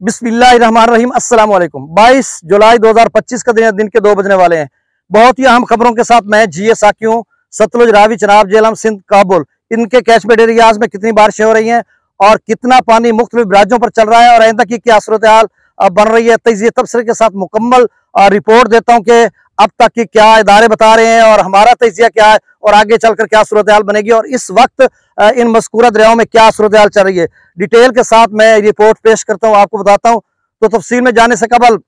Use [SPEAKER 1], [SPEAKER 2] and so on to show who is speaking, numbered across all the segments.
[SPEAKER 1] बिस्मिल्लाहिर्रहमानिर्रहीम। अस्सलाम वालेकुम। 22 जुलाई 2025 का दिन के 2 बजने वाले हैं। बहुत ही अहम खबरों के साथ मैं जीए साकी हूँ। सतलुज, रावी, चनाब, जेहलम, सिंध, काबुल, इनके कैचमेंट एरियाज में कितनी बारिशें हो रही हैं और कितना पानी मुख्तलिफ राज्यों पर चल रहा है और आइंदा की क्या सूरत हाल बन रही है, तजिए तबसरे के साथ मुकम्मल रिपोर्ट देता हूँ कि अब तक की क्या इदारे बता रहे हैं और हमारा तजिया क्या है और आगे चलकर क्या सूरत हाल बनेगी और इस वक्त इन मज़कूरा दरियाओं में क्या सूरत हाल चल रही है। डिटेल के साथ मैं रिपोर्ट पेश करता हूँ, आपको बताता हूँ। तो तफसील में जाने से कबल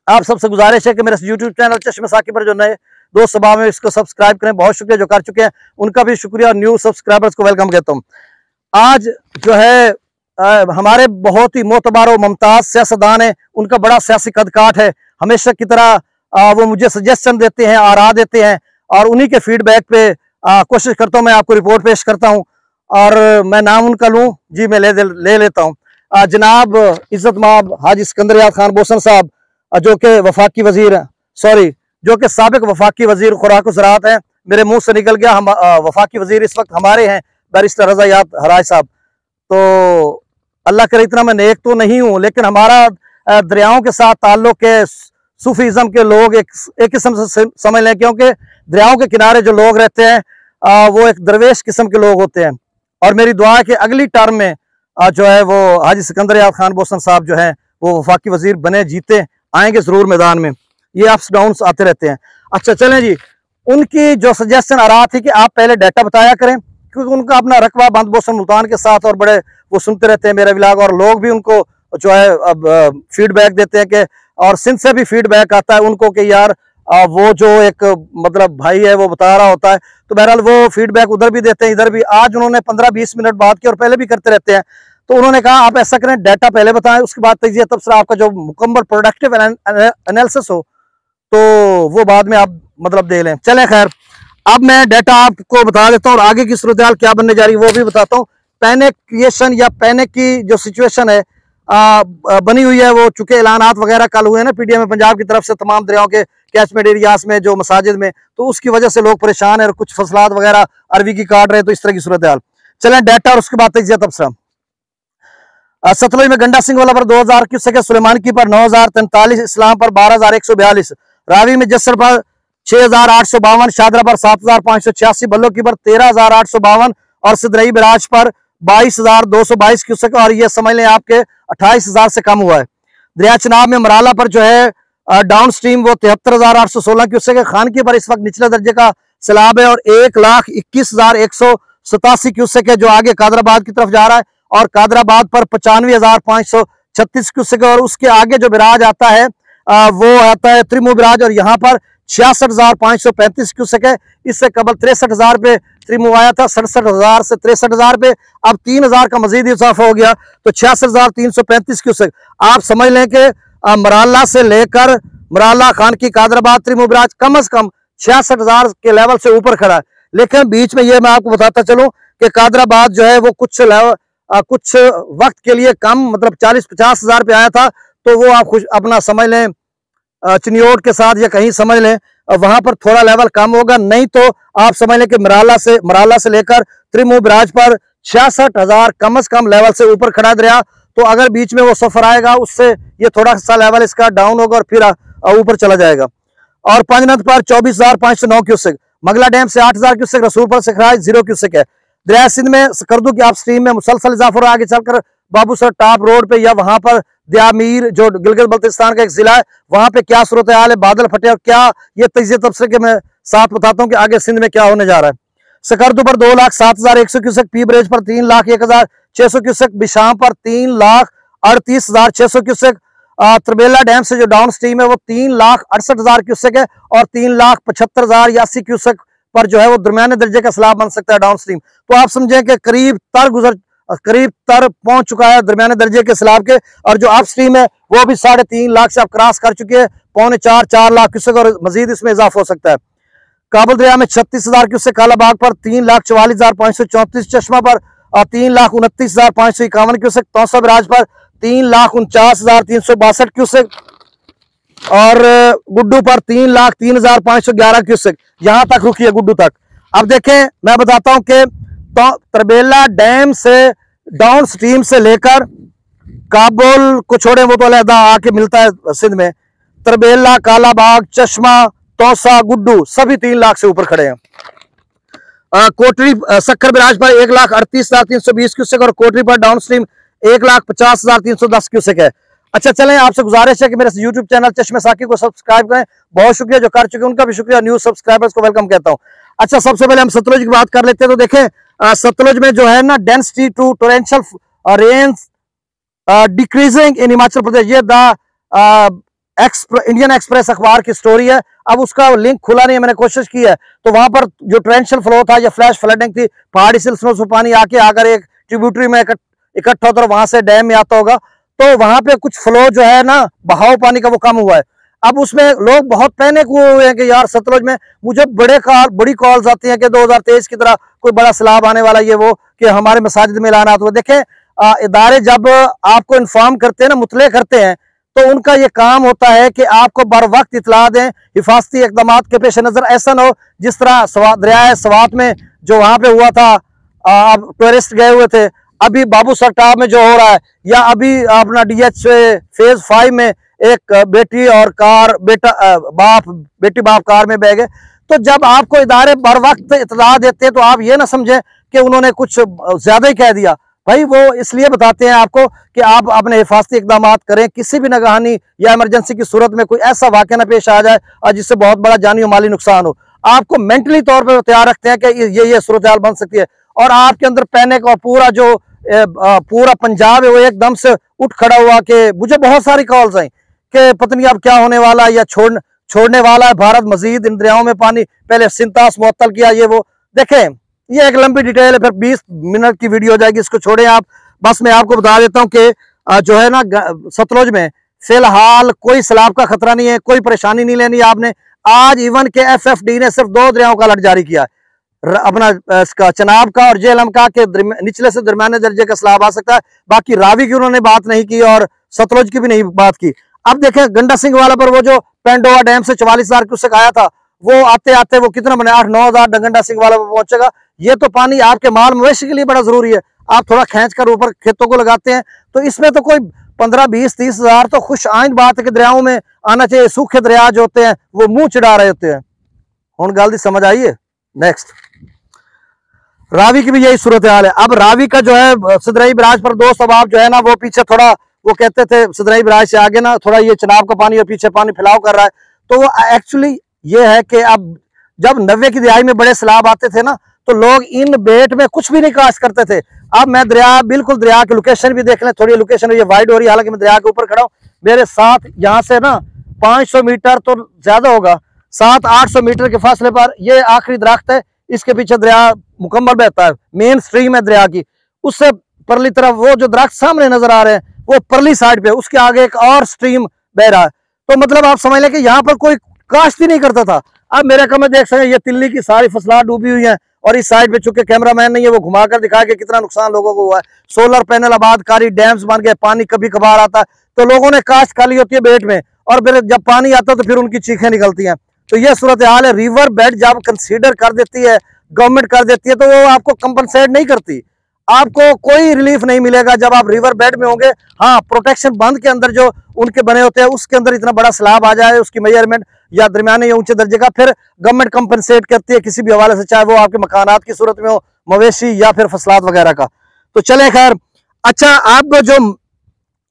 [SPEAKER 1] आप सबसे गुजारिश है कि मेरे यूट्यूब चैनल चश्मे साकी पर जो नए दोस्त सभा में इसको सब्सक्राइब करें। बहुत शुक्रिया जो कर चुके हैं, उनका भी शुक्रिया और न्यू सब्सक्राइबर्स को वेलकम कहता हूँ। आज जो है हमारे बहुत ही मोतबार और मुमताज सियासतदान है, उनका बड़ा सियासी कदकाठ है। हमेशा की तरह वो मुझे सजेशन देते हैं, आरा देते हैं और उन्हीं के फीडबैक पे कोशिश करता हूँ मैं आपको रिपोर्ट पेश करता हूँ। और मैं नाम उनका लूँ जी, मैं ले लेता हूँ। जनाब इज्जत माब हाजी सिकंदर खान बोसन साहब, जो कि वफाकी वजीर सॉरी जो कि साबिक वफाकी वजीर खुराक ज़राअत हैं। मेरे मुंह से निकल गया, हम वफाकी वजीर इस वक्त हमारे हैं बैरिस्टर रज़ा याद हराज साहब। तो अल्लाह करे इतना मैं नेक तो नहीं हूँ, लेकिन हमारा दरियाओं के साथ ताल्लुक के सूफीज़म के लोग एक किस्म से समझ लें, क्योंकि दरियाओं के किनारे जो लोग रहते हैं वो एक दरवेश किस्म के लोग होते हैं। और मेरी दुआ है कि अगली टर्म में जो है वो हाजी सिकंदर खान बोसन साहब जो है वो वफाकी वजीर बने, जीते, आएंगे जरूर मैदान में। ये अप्स डाउन्स आते रहते हैं। अच्छा चलें जी, उनकी जो सजेशन आ रहा थी कि आप पहले डाटा बताया करें, क्योंकि उनका अपना रकबा बंद बोसन मुल्तान के साथ और बड़े वो सुनते रहते हैं मेरा व्लॉग, और लोग भी उनको जो है अब फीडबैक देते हैं कि, और सिंध से भी फीडबैक आता है उनको कि यार वो जो एक मतलब भाई है वो बता रहा होता है। तो बहरहाल वो फीडबैक उधर भी देते हैं, इधर भी। आज उन्होंने 15-20 मिनट बात की और पहले भी करते रहते हैं। तो उन्होंने कहा आप ऐसा करें, डाटा पहले बताएं, उसके बाद तजिया तबसरा आपका जो मुकम्मल प्रोडक्टिव एनालिसिस हो तो वो बाद में आप मतलब दे लें। चलें खैर, अब मैं डाटा आपको बता देता हूँ और आगे की सूरत हाल क्या बनने जा रही है वो भी बताता हूँ। पैनिक क्रिएशन या पैनिक की जो सिचुएशन है बनी हुई है, वो चूंकि ऐलानात वगैरह कल हुए ना पीडीएम पंजाब की तरफ से तमाम दरियाओं के कैचमेंट एरियाज में जो मसाजिद में, तो उसकी वजह से लोग परेशान है और कुछ फसलात वगैरह अरवी की काट रहे हैं। तो इस तरह की सूरत हाल। चलें डाटा और उसके बाद तजिया तबसरा। सतलुज में गंडा सिंह वाला पर 2000 क्यूसेक है, सुलेमान की पर 9043, इस्लाम पर 12142, रावी में जसर पर 6852, शादरा पर 7586, बल्लो की पर 13852 और सिदरई बराज पर 22222 क्यूसेक, और ये समझ लें आपके 28000 से कम हुआ है। दरिया चनाब में मराला पर जो है डाउन स्ट्रीम वो 73816 क्यूसेक है। खान की पर इस वक्त निचले दर्जे का सैलाब है और 1,21,187 क्यूसेक है जो आगे कादराबाद की तरफ जा रहा है, और कादराबाद पर 95,536 क्यूसेक है। और उसके आगे जो बिराज आता है वो आता है त्रिमू बिराज, और यहाँ पर 66,535 क्यूसेक है। इससे कबल 63,000 पे त्रिमू आया था, 67,000 से 63,000 पे अब 3,000 का मजीद इजाफा हो गया, तो 66,335 क्यूसेक। आप समझ लें कि मराला से लेकर मराला, खान की, कादराबाद, त्रिमू बिराज कम से कम 66,000 के लेवल से ऊपर खड़ा है। लेकिन बीच में ये मैं आपको बताता चलूं कि कादराबाद जो है वो कुछ वक्त के लिए कम मतलब 40-50 हजार पे आया था, तो वो आप खुश अपना समझ लें चिनियोट के साथ या कहीं समझ लें वहां पर थोड़ा लेवल कम होगा। नहीं तो आप समझ लें कि मराला से लेकर त्रिमू बिराज पर 66,000 कम से कम लेवल से ऊपर खड़ा दरिया। तो अगर बीच में वो सफर आएगा उससे ये थोड़ा सा लेवल इसका डाउन होगा और फिर ऊपर चला जाएगा। और पंजनद पर 24,509 क्यूसेक, मंगला डैम से 8,000 क्यूसेक, रसूलपुर से खराज 0 क्यूसेक है। दरिया सिंध में सकरदू की आप स्ट्रीम में मुसलसल इजाफा रहा, आगे चलकर बाबूसर टॉप रोड पे या वहां पर दियामीर जो गिलगित बल्तिस्तान का एक जिला है वहां पे क्या सूरत हाल है, बादल फटे और क्या, ये तजिए तबसरे के मैं साथ बताता हूँ कि आगे सिंध में क्या होने जा रहा है। सकरदू पर 2,07,100 क्यूसेक, पी ब्रेज पर 3,01,600 क्यूसेक, बिशाम पर 3,38,600 क्यूसेक। तरबेला डैम से जो डाउन स्ट्रीम है वो 3,68,000 क्यूसेक है, और 3,75,080 क्यूसेक पर जो है वो दरमियाने दर्जे का सैलाब बन सकता है डाउन स्ट्रीम। तो आप समझें कि करीब तर पहुंच चुका है दरमियाने दर्जे के सैलाब के, और जो अप स्ट्रीम है वो भी 3.5 लाख से आप क्रॉस कर चुके हैं, 3.25-4 लाख क्यूसेक, और मजीद इसमें इजाफा हो सकता है। काबुल दरिया में 36,000 क्यूसेक, कालाबाग पर 3,44,534, चश्मा पर 3,29,551 क्यूसेक, तौसा बिराज पर 3,49,362 क्यूसेक, और गुड्डू पर 3,03,511 क्यूसेक। यहां तक रुकी है गुड्डू तक। अब देखें मैं बताता हूं कि तो तरबेला डैम से डाउन स्ट्रीम से लेकर काबुल को छोड़े वो तो अलहदा आके मिलता है सिंध में। तरबेला, कालाबाग, चश्मा, तौसा, गुड्डू सभी 3 लाख से ऊपर खड़े हैं। कोटरी सक्कर बिराज पर 1,38,320 क्यूसेक और कोटरी पर डाउन स्ट्रीम 1,50,310 क्यूसेक है। अच्छा चलें, आपसे गुजारिश है कि मेरे यूट्यूब चैनल चश्मे साकी को सब्सक्राइब करें। बहुत शुक्रिया जो कर चुके हैं, उनका भी शुक्रिया। न्यू सब्सक्राइबर्स को वेलकम कहता हूं। अच्छा, सबसे पहले हम सतलुज की बात कर लेते हैं। तो देखें सतलुज में जो है ना density to torrential rains decreasing in Himachal Pradesh, ये द इंडियन एक्सप्रेस अखबार की स्टोरी है। अब उसका लिंक खुला नहीं है, मैंने कोशिश की है। तो वहां पर जो टोरेंशियल फ्लो था या फ्लैश फ्लडिंग थी, पहाड़ी सिलसिलों से पानी आके आकर एक ट्रिब्यूटरी में इकट्ठा होता और वहां से डैम में आता होगा। तो वहां पे कुछ फ्लो जो है ना बहाव पानी का वो कम हुआ है। अब उसमें लोग बहुत पैनिक हुए हैं कि यार सतलुज में मुझे बड़ी कॉल्स आती हैं कि 2023 की तरह कोई बड़ा सैलाब आने वाला, ये वो कि हमारे मसाजिद में लाना। तो देखें इदारे जब आपको इन्फॉर्म करते हैं ना, मुतले करते हैं, तो उनका ये काम होता है कि आपको बर वक्त इतला दें हिफाजती इकदाम के पेश नजर। ऐसा न हो जिस तरह दरिया स्वात में जो वहां पे हुआ था, अब टूरिस्ट गए हुए थे, अभी बाबू सरटाब में जो हो रहा है, या अभी अपना DH फेज 5 में एक बेटी और कार बेटी बाप कार में बह गए। तो जब आपको इदारे बर वक्त इतला देते हैं तो आप ये ना समझें कि उन्होंने कुछ ज्यादा ही कह दिया। भाई वो इसलिए बताते हैं आपको कि आप अपने हिफाजती इकदाम करें, किसी भी नगहानी या इमरजेंसी की सूरत में कोई ऐसा वाक़या ना पेश आ जाए और जिससे बहुत बड़ा जानी और माली नुकसान हो। आपको मेंटली तौर पर तैयार रखते हैं कि ये सूरत हाल बन सकती है, और आपके अंदर पैनिक और पूरा पंजाब है वो एकदम से उठ खड़ा हुआ कि मुझे बहुत सारी कॉल्स आई कि पता नहीं अब क्या होने वाला है, या छोड़ने वाला है भारत मजीद इन दरियाओं में पानी, पहले सिंतास मुअत्तल किया, ये वो। देखें ये एक लंबी डिटेल है, फिर 20 मिनट की वीडियो हो जाएगी, इसको छोड़ें आप। बस मैं आपको बता देता हूँ कि जो है ना सतलुज में फिलहाल कोई सैलाब का खतरा नहीं है, कोई परेशानी नहीं लेनी आपने। आज इवन के FFD ने सिर्फ 2 दरियाओं का अलर्ट जारी किया है, अपना इसका चनाब का और झेलम का, के निचले से दरमियाने दर्जे का सैलाब आ सकता है। बाकी रावी की उन्होंने बात नहीं की और सतलुज की भी नहीं बात की। अब देखें गंडा सिंह वाला पर वो जो पेंडोवा डैम से 44,000 क्यूसेक आया था, वो आते आते वो कितना बने 8-9 हजार गंडा सिंह वाला पर पहुंचेगा। ये तो पानी आपके माल मवेशी के लिए बड़ा जरूरी है। आप थोड़ा खींच कर ऊपर खेतों को लगाते हैं, तो इसमें तो कोई 15-20-30 हजार तो खुश आइंद बात है कि दरियाओं में आना चाहिए। सूखे दरिया जो होते हैं वो मुंह चिढ़ा रहे होते हैं। हुण गल दी समझ आई है। नेक्स्ट रावी की भी यही सूरत हाल है। अब रावी का जो है सदरई बराज पर दोस्त, अब आप जो है ना वो पीछे थोड़ा वो कहते थे सदरई बराज से आगे ना थोड़ा ये चनाब का पानी और पीछे पानी फैलाव कर रहा है। तो वो एक्चुअली ये है कि अब जब 90 की दिहाई में बड़े सैलाब आते थे ना, तो लोग इन बेट में कुछ भी नहीं काश्त करते थे। अब मैं बिल्कुल दरिया की लोकेशन भी देख लें, थोड़ी लोकेशन ये वाइड हो रही है, हालांकि मैं दरिया के ऊपर खड़ा हूँ। मेरे साथ यहाँ से ना 500 मीटर तो ज्यादा होगा, 700-800 मीटर के फासले पर ये आखिरी दरख्त है। इसके पीछे दरिया मुकम्मल बहता है, मेन स्ट्रीम है दरिया की। उससे परली तरफ वो जो दरख्त सामने नजर आ रहे हैं वो परली साइड पे, उसके आगे एक और स्ट्रीम बह रहा है। तो मतलब आप समझ लें कि यहाँ पर कोई काश्त ही नहीं करता था। अब मेरे कम में देख सकें ये तिल्ली की सारी फसलात डूबी हुई हैं, और इस साइड पे चूंकि कैमरामैन नहीं है वो घुमाकर दिखा के कितना नुकसान लोगों को हुआ है। सोलर पैनल आबादकारी, डैम्स बन गए, पानी कभी कभार आता है, तो लोगों ने काश्त कर ली होती है बेट में, और फिर जब पानी आता है तो फिर उनकी चीखें निकलती हैं। तो ये सूरत हाल है। रिवर बेड जब कंसीडर कर देती है गवर्नमेंट कर देती है, तो वो आपको कंपनसेट नहीं करती, आपको कोई रिलीफ नहीं मिलेगा जब आप रिवर बेड में होंगे। हाँ, प्रोटेक्शन बंद के अंदर जो उनके बने होते हैं उसके अंदर इतना बड़ा सैलाब आ जाए, उसकी मेजरमेंट या दरमियाने या ऊंचे दर्जे का, फिर गवर्नमेंट कंपनसेट करती है किसी भी हवाले से, चाहे वो आपके मकानात की सूरत में हो, मवेशी या फिर फसलात वगैरह का। तो चले खैर। अच्छा, अब जो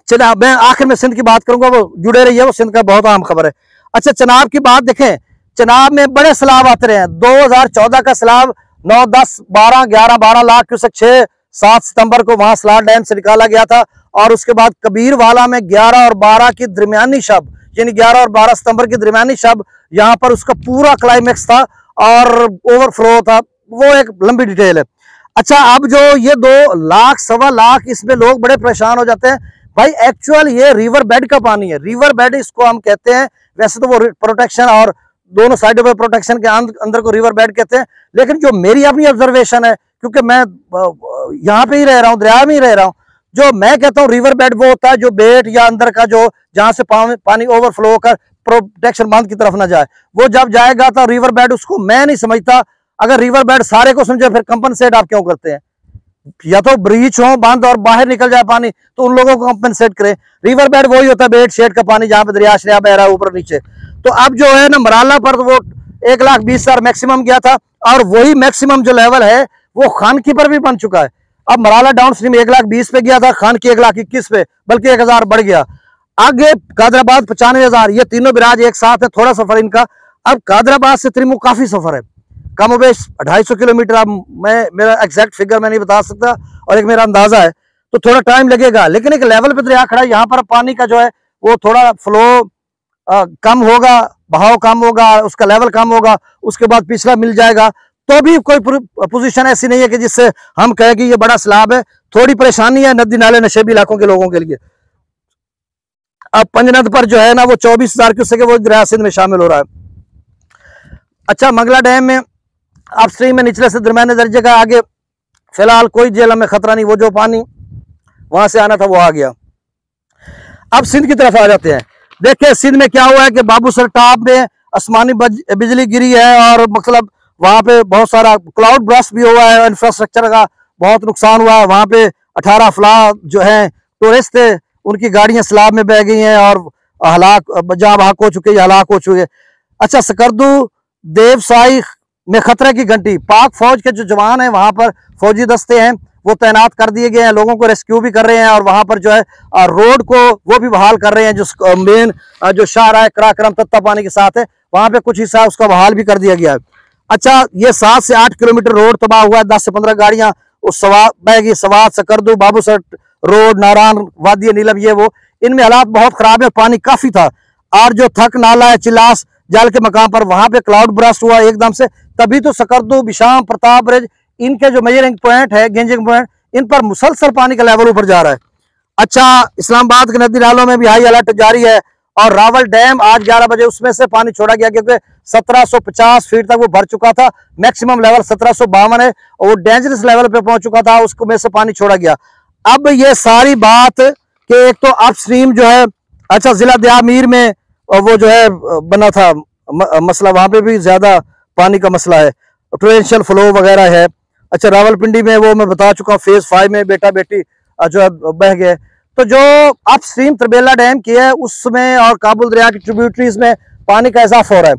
[SPEAKER 1] चले मैं आखिर में सिंध की बात करूंगा, वो जुड़े रही है, वो सिंध का बहुत अहम खबर है। अच्छा, चनाब की बात देखें, चनाब में बड़े सैलाब आते रहे हैं। 2014 का सैलाब 9, 10, 12, 11, 12 लाख क्यूसेक 6-7 सितंबर को वहां सलार डैम से निकाला गया था। और उसके बाद कबीर वाला में 11 और 12 की दरमियानी शब, यानी 11 और 12 सितंबर की दरमियानी शब, यहाँ पर उसका पूरा क्लाइमेक्स था और ओवरफ्लो था। वो एक लंबी डिटेल है। अच्छा, अब जो ये 2 लाख 1.25 लाख, इसमें लोग बड़े परेशान हो जाते हैं। भाई एक्चुअल ये रिवर बेड का पानी है, रिवर बेड इसको हम कहते हैं। वैसे तो वो प्रोटेक्शन और दोनों साइडों पे प्रोटेक्शन के अंदर को रिवर बेड कहते हैं, लेकिन जो मेरी अपनी ऑब्जर्वेशन है, क्योंकि मैं यहाँ पे ही रह रहा हूँ, दरिया में ही रह रहा हूँ, जो मैं कहता हूँ रिवर बेड वो होता है जो बेट या अंदर का जो जहां से पानी ओवरफ्लो होकर प्रोटेक्शन बंद की तरफ ना जाए, वो जब जाएगा तो रिवर बेड उसको मैं नहीं समझता। अगर रिवर बेड सारे को समझे फिर कंपनसेट आप क्यों करते हैं? या तो ब्रीच हो बांध और बाहर निकल जाए पानी, तो उन लोगों को कंपनसेट करें। रिवर बेड वही होता है, बेड शेड का पानी जहाँ पे दरिया शरिया बह रहा है ऊपर नीचे। तो अब जो है ना मराला पर वो 1,20,000 मैक्सिमम गया था, और वही मैक्सिमम जो लेवल है वो खानकी पर भी बन चुका है। अब मराला डाउन स्ट्रीम 1,20,000 पे गया था, खानकी 1,21,000 पे, बल्कि 1,000 बढ़ गया। आगे कादराबाद 95,000, ये तीनों बिराज एक साथ है, थोड़ा सफर इनका। अब कादराबाद से त्रिमु काफी सफर है, कम बेश 250 किलोमीटर। अब मेरा एग्जैक्ट फिगर मैं नहीं बता सकता, और एक मेरा अंदाजा है, तो थोड़ा टाइम लगेगा। लेकिन एक लेवल पे दरिया खड़ा है, यहाँ पर पानी का जो है वो थोड़ा फ्लो कम होगा, बहाव कम होगा, उसका लेवल कम होगा, उसके बाद पिछला मिल जाएगा। तो भी कोई पोजीशन ऐसी नहीं है कि जिससे हम कहें कि ये बड़ा सैलाब है। थोड़ी परेशानी है नदी नाले नशेबी इलाकों के लोगों के लिए। अब पंजनद पर जो है ना वो 24,000 क्यूसेक वो दरिया सिंध में शामिल हो रहा है। अच्छा, मंगला डैम में अपस्ट्रीम में निचले से दरमियाने दर्जे का आगे फिलहाल कोई जेलम में खतरा नहीं, वो जो पानी वहां से आना था वो आ गया। अब सिंध की तरफ आ जाते हैं। देखिए सिंध में क्या हुआ है कि बाबूसर टाप में आसमानी बिजली गिरी है, और मतलब वहां पे बहुत सारा क्लाउड ब्रस्ट भी हुआ है, इंफ्रास्ट्रक्चर का बहुत नुकसान हुआ है। वहां पे 18 अफराद जो है टूरिस्ट थे, उनकी गाड़ियां सैलाब में बह गई हैं और जहां हलाक हो चुके, हलाक हो चुके। अच्छा, सकरदू देवसाई में खतरे की घंटी, पाक फौज के जो जवान हैं वहां पर फौजी दस्ते हैं वो तैनात कर दिए गए हैं, लोगों को रेस्क्यू भी कर रहे हैं, और वहां पर जो है रोड को वो भी बहाल कर रहे हैं। जो मेन जो शाहराह है कराक्रम तत्ता पानी के साथ है, वहां पे कुछ हिस्सा उसका बहाल भी कर दिया गया है। अच्छा, ये 7 से 8 किलोमीटर रोड तबाह हुआ है, 10 से 15 गाड़ियां उस बह गई। सवाद, सकरदू, बाबूसर रोड, नारायण, वादी नीलम, ये वो, इनमें हालात बहुत खराब है, पानी काफी था। और जो थक नाला है चिलास जाल के मकाम पर, वहां पे क्लाउड ब्रस्ट हुआ एकदम से, तभी तो सकरदू, बिशाम, प्रताप ब्रिज, इनके जो मेजरिंग पॉइंट है, गेंजिंग पॉइंट, इन पर मुसलसल पानी का लेवल ऊपर जा रहा है। अच्छा, इस्लामाबाद के नदी नालों में भी हाई अलर्ट जारी है, और रावल डैम आज 11 बजे उसमें से पानी छोड़ा गया, क्योंकि 1750 फीट तक वो भर चुका था। मैक्सिमम लेवल 1752 है, और वो डेंजरस लेवल पे पहुंच चुका था, उसको में से पानी छोड़ा गया। अब ये सारी बात कि एक तो अपस्ट्रीम जो है, अच्छा जिला दयामीर में वो जो है बना था मसला, वहां पे भी ज्यादा पानी का मसला है, टोरेंशियल फ्लो वगैरह है। अच्छा, रावलपिंडी में वो मैं बता चुका हूँ, फेज 5 में बेटा बेटी जो है बह गए। तो जो अपस्ट्रीम तरबेला डैम की है उसमें और काबुल दरिया की ट्रिब्यूटरीज में पानी का इजाफा हो रहा है।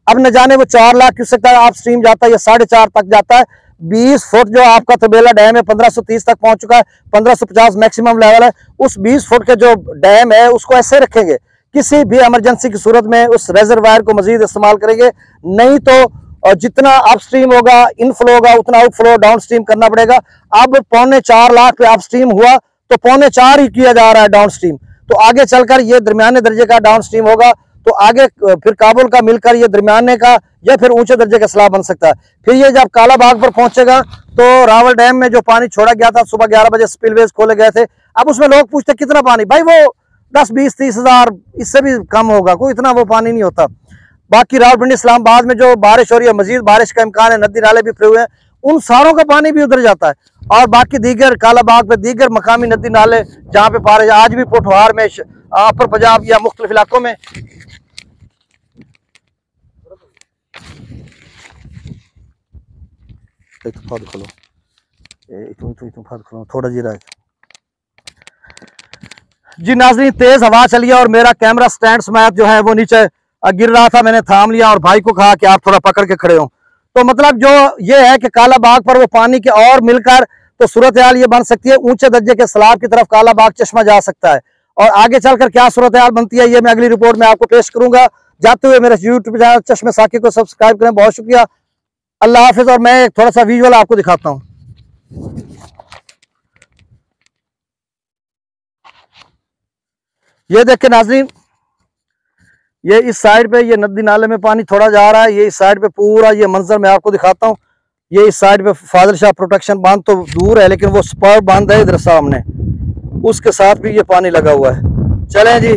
[SPEAKER 1] अब न जाने वो 4 लाख क्यूसेक तक अपस्ट्रीम जाता है या 4.5 तक जाता है। 20 फुट जो आपका तरबेला डैम है 1530 तक पहुंच चुका है, 1550 मैक्सिमम लेवल है। उस 20 फुट के जो डैम है उसको ऐसे रखेंगे, किसी भी इमरजेंसी की सूरत में उस रेजरवायर को मजीद इस्तेमाल करेंगे, नहीं तो जितना अपस्ट्रीम होगा इनफ्लो होगा उतना आउटफ्लो डाउन स्ट्रीम करना पड़ेगा। अब 4.25 लाख पे अपस्ट्रीम हुआ तो 4.25 ही किया जा रहा है डाउन स्ट्रीम। तो आगे चलकर ये दरमियाने दर्जे का डाउन स्ट्रीम होगा, तो आगे फिर काबुल का मिलकर ये दरमियाने का या फिर ऊंचे दर्जे का सैलाब बन सकता है। फिर ये जब काला बाग पर पहुंचेगा तो रावल डैम में जो पानी छोड़ा गया था, सुबह 11 बजे स्पिलवेज खोले गए थे, अब उसमें लोग पूछते कितना पानी, भाई वो 10, 20, 30 हजार, इससे भी कम होगा, कोई इतना वो पानी नहीं होता। बाकी रावलपिंडी इस्लामाबाद में जो बारिश हो रही है, मजीद बारिश का इम्कान है, नदी नाले भी भरे हुए हैं, उन सारों का पानी भी उधर जाता है। और बाकी दीगर काला बाग पे दीगर मकामी नदी नाले जहाँ पे पारे आज भी पोठवार में, अपर पंजाब या मुख्तलिफ इलाकों में थोड़ा जी रहा जी नाज़रीन, तेज हवा चली है और मेरा कैमरा स्टैंड स्मैथ जो है वो नीचे गिर रहा था, मैंने थाम लिया और भाई को कहा कि आप थोड़ा पकड़ के खड़े हो। तो मतलब जो ये है कि काला बाग पर वो पानी के और मिलकर तो सूरत हाल ये बन सकती है, ऊंचे दर्जे के सैलाब की तरफ काला बाग चश्मा जा सकता है। और आगे चलकर क्या सूरत हाल बनती है ये मैं अगली रिपोर्ट में आपको पेश करूंगा। जाते हुए मेरे यूट्यूब चैनल चश्मे साकी को सब्सक्राइब करें। बहुत शुक्रिया, अल्लाह हाफिज। और मैं थोड़ा सा विजुअल आपको दिखाता हूँ। ये देखें नाज़रीन, ये इस साइड पे ये नदी नाले में पानी थोड़ा जा रहा है, ये इस साइड पे पूरा ये मंजर मैं आपको दिखाता हूँ। ये इस साइड पे फाजिल शाह प्रोटेक्शन बांध तो दूर है, लेकिन वो स्पर बांध है इधर सामने, उसके साथ भी ये पानी लगा हुआ है। चलें जी।